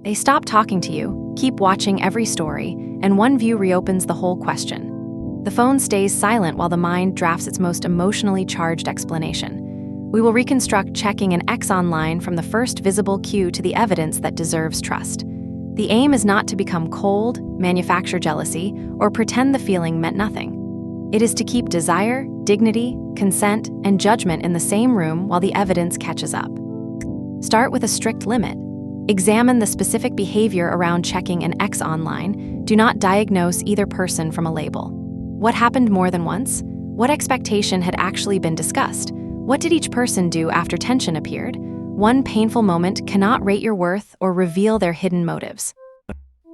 They stop talking to you, keep watching every story, and one view reopens the whole question. The phone stays silent while the mind drafts its most emotionally charged explanation. We will reconstruct checking an X online from the first visible cue to the evidence that deserves trust. The aim is not to become cold, manufacture jealousy, or pretend the feeling meant nothing. It is to keep desire, dignity, consent, and judgment in the same room while the evidence catches up. Start with a strict limit. Examine the specific behavior around checking an X online. Do not diagnose either person from a label. What happened more than once? What expectation had actually been discussed? What did each person do after tension appeared? One painful moment cannot rate your worth or reveal their hidden motives.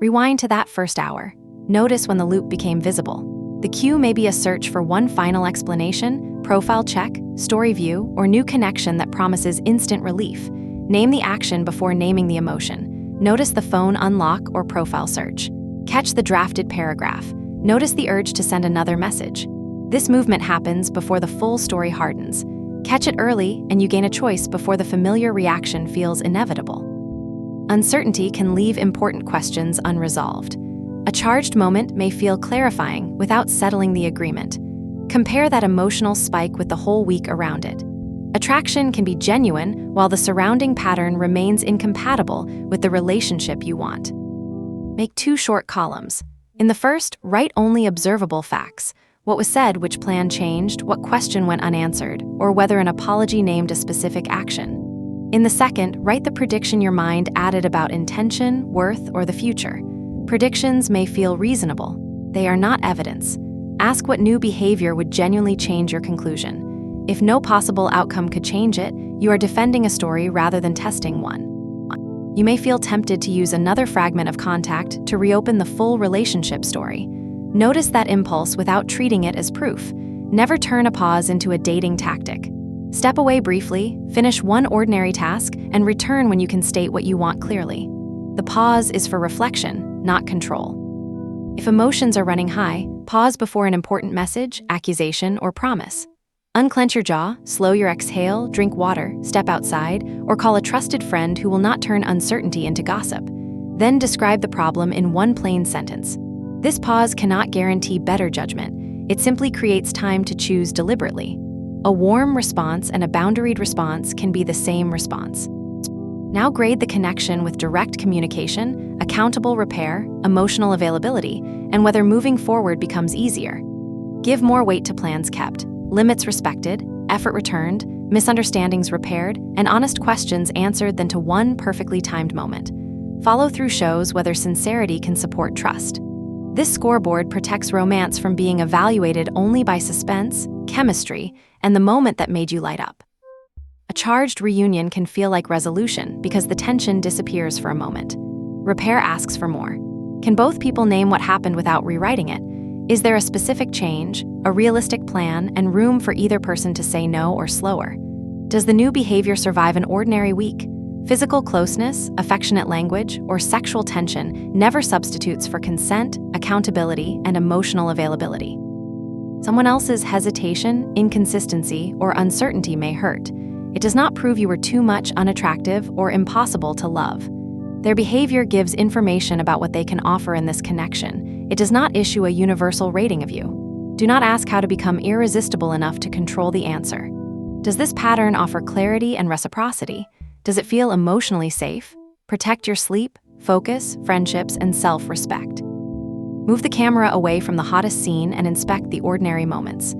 Rewind to that first hour. Notice when the loop became visible. The cue may be a search for one final explanation, profile check, story view, or new connection that promises instant relief. Name the action before naming the emotion. Notice the phone unlock or profile search. Catch the drafted paragraph. Notice the urge to send another message. This movement happens before the full story hardens. Catch it early and you gain a choice before the familiar reaction feels inevitable. Uncertainty can leave important questions unresolved. A charged moment may feel clarifying without settling the agreement. Compare that emotional spike with the whole week around it. Attraction can be genuine while the surrounding pattern remains incompatible with the relationship you want. Make 2 short columns. In the first, write only observable facts. What was said, which plan changed, what question went unanswered, or whether an apology named a specific action. In the second, write the prediction your mind added about intention, worth, or the future. Predictions may feel reasonable. They are not evidence. Ask what new behavior would genuinely change your conclusion. If no possible outcome could change it, you are defending a story rather than testing one. You may feel tempted to use another fragment of contact to reopen the full relationship story. Notice that impulse without treating it as proof. Never turn a pause into a dating tactic. Step away briefly, finish one ordinary task, and return when you can state what you want clearly. The pause is for reflection, not control. If emotions are running high, pause before an important message, accusation, or promise. Unclench your jaw, slow your exhale, drink water, step outside, or call a trusted friend who will not turn uncertainty into gossip. Then describe the problem in one plain sentence. This pause cannot guarantee better judgment. It simply creates time to choose deliberately. A warm response and a boundaried response can be the same response. Now grade the connection with direct communication, accountable repair, emotional availability, and whether moving forward becomes easier. Give more weight to plans kept, limits respected, effort returned, misunderstandings repaired, and honest questions answered than to one perfectly timed moment. Follow-through shows whether sincerity can support trust. This scoreboard protects romance from being evaluated only by suspense, chemistry, and the moment that made you light up. A charged reunion can feel like resolution because the tension disappears for a moment. Repair asks for more. Can both people name what happened without rewriting it? Is there a specific change, a realistic plan, and room for either person to say no or slower? Does the new behavior survive an ordinary week? Physical closeness, affectionate language, or sexual tension never substitutes for consent, accountability, and emotional availability. Someone else's hesitation, inconsistency, or uncertainty may hurt. It does not prove you were too much, unattractive, or impossible to love. Their behavior gives information about what they can offer in this connection. It does not issue a universal rating of you. Do not ask how to become irresistible enough to control the answer. Does this pattern offer clarity and reciprocity? Does it feel emotionally safe? Protect your sleep, focus, friendships, and self-respect. Move the camera away from the hottest scene and inspect the ordinary moments.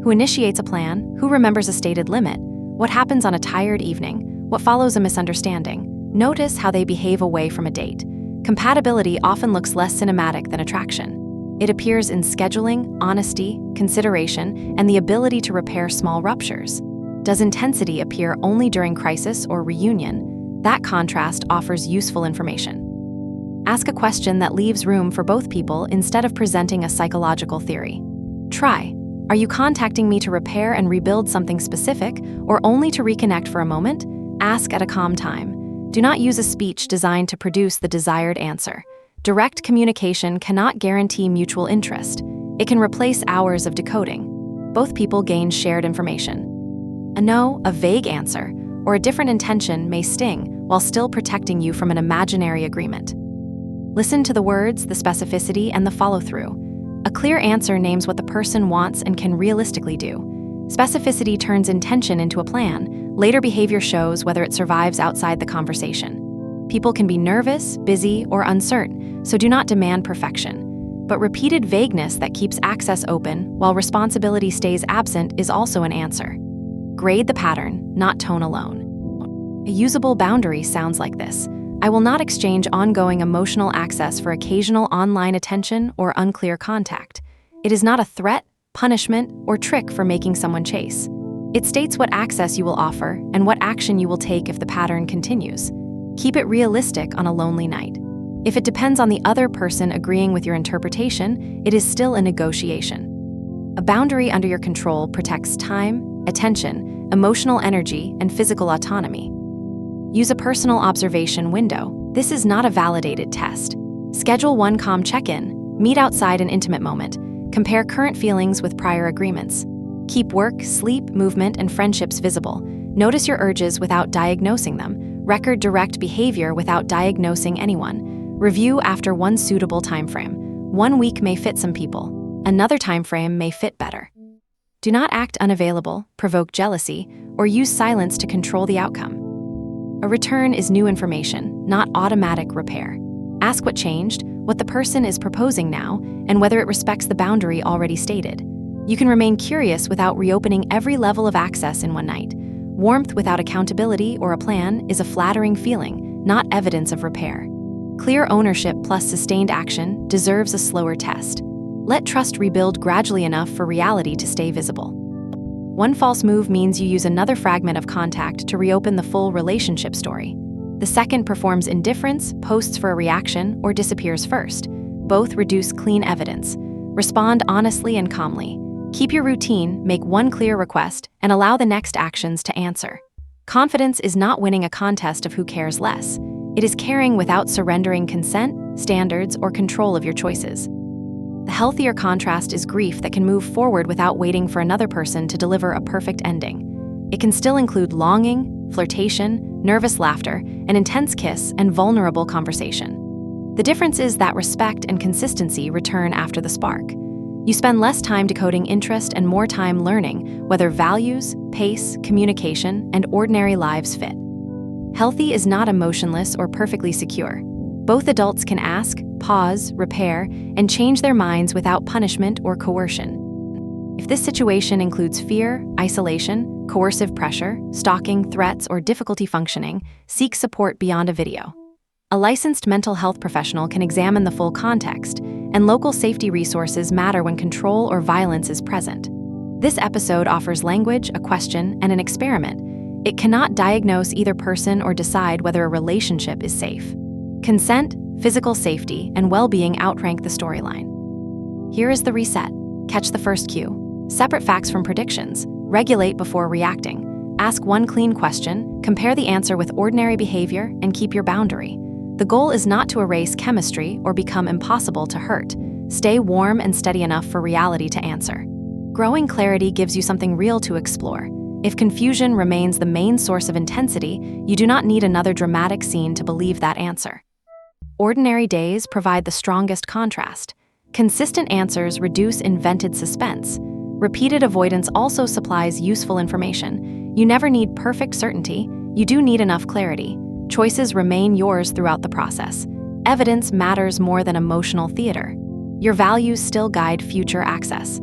Who initiates a plan? Who remembers a stated limit? What happens on a tired evening? What follows a misunderstanding? Notice how they behave away from a date. Compatibility often looks less cinematic than attraction. It appears in scheduling, honesty, consideration, and the ability to repair small ruptures. Does intensity appear only during crisis or reunion? That contrast offers useful information. Ask a question that leaves room for both people instead of presenting a psychological theory. Try, are you contacting me to repair and rebuild something specific, or only to reconnect for a moment? Ask at a calm time. Do not use a speech designed to produce the desired answer. Direct communication cannot guarantee mutual interest. It can replace hours of decoding. Both people gain shared information. A no, a vague answer, or a different intention may sting, while still protecting you from an imaginary agreement. Listen to the words, the specificity, and the follow-through. A clear answer names what the person wants and can realistically do. Specificity turns intention into a plan. Later behavior shows whether it survives outside the conversation. People can be nervous, busy, or uncertain, so do not demand perfection. But repeated vagueness that keeps access open while responsibility stays absent is also an answer. Grade the pattern, not tone alone. A usable boundary sounds like this. I will not exchange ongoing emotional access for occasional online attention or unclear contact. It is not a threat, punishment, or trick for making someone chase. It states what access you will offer and what action you will take if the pattern continues. Keep it realistic on a lonely night. If it depends on the other person agreeing with your interpretation, it is still a negotiation. A boundary under your control protects time, attention, emotional energy, and physical autonomy. Use a personal observation window. This is not a validated test. Schedule one calm check-in, meet outside an intimate moment, compare current feelings with prior agreements. Keep work, sleep, movement, and friendships visible. Notice your urges without diagnosing them. Record direct behavior without diagnosing anyone. Review after one suitable timeframe. 1 week may fit some people. Another timeframe may fit better. Do not act unavailable, provoke jealousy, or use silence to control the outcome. A return is new information, not automatic repair. Ask what changed, what the person is proposing now, and whether it respects the boundary already stated. You can remain curious without reopening every level of access in one night. Warmth without accountability or a plan is a flattering feeling, not evidence of repair. Clear ownership plus sustained action deserves a slower test. Let trust rebuild gradually enough for reality to stay visible. One false move means you use another fragment of contact to reopen the full relationship story. The second performs indifference, posts for a reaction, or disappears first. Both reduce clean evidence. Respond honestly and calmly. Keep your routine, make one clear request, and allow the next actions to answer. Confidence is not winning a contest of who cares less. It is caring without surrendering consent, standards, or control of your choices. The healthier contrast is grief that can move forward without waiting for another person to deliver a perfect ending. It can still include longing, flirtation, nervous laughter, an intense kiss, and vulnerable conversation. The difference is that respect and consistency return after the spark. You spend less time decoding interest and more time learning whether values, pace, communication, and ordinary lives fit. Healthy is not emotionless or perfectly secure. Both adults can ask, pause, repair, and change their minds without punishment or coercion. If this situation includes fear, isolation, coercive pressure, stalking, threats, or difficulty functioning, seek support beyond a video. A licensed mental health professional can examine the full context, and local safety resources matter when control or violence is present. This episode offers language, a question, and an experiment. It cannot diagnose either person or decide whether a relationship is safe. Consent, physical safety, and well-being outrank the storyline. Here is the reset. Catch the first cue. Separate facts from predictions. Regulate before reacting. Ask one clean question, compare the answer with ordinary behavior, and keep your boundary. The goal is not to erase chemistry or become impossible to hurt. Stay warm and steady enough for reality to answer. Growing clarity gives you something real to explore. If confusion remains the main source of intensity, you do not need another dramatic scene to believe that answer. Ordinary days provide the strongest contrast. Consistent answers reduce invented suspense. Repeated avoidance also supplies useful information. You never need perfect certainty, you do need enough clarity. Choices remain yours throughout the process. Evidence matters more than emotional theater. Your values still guide future access.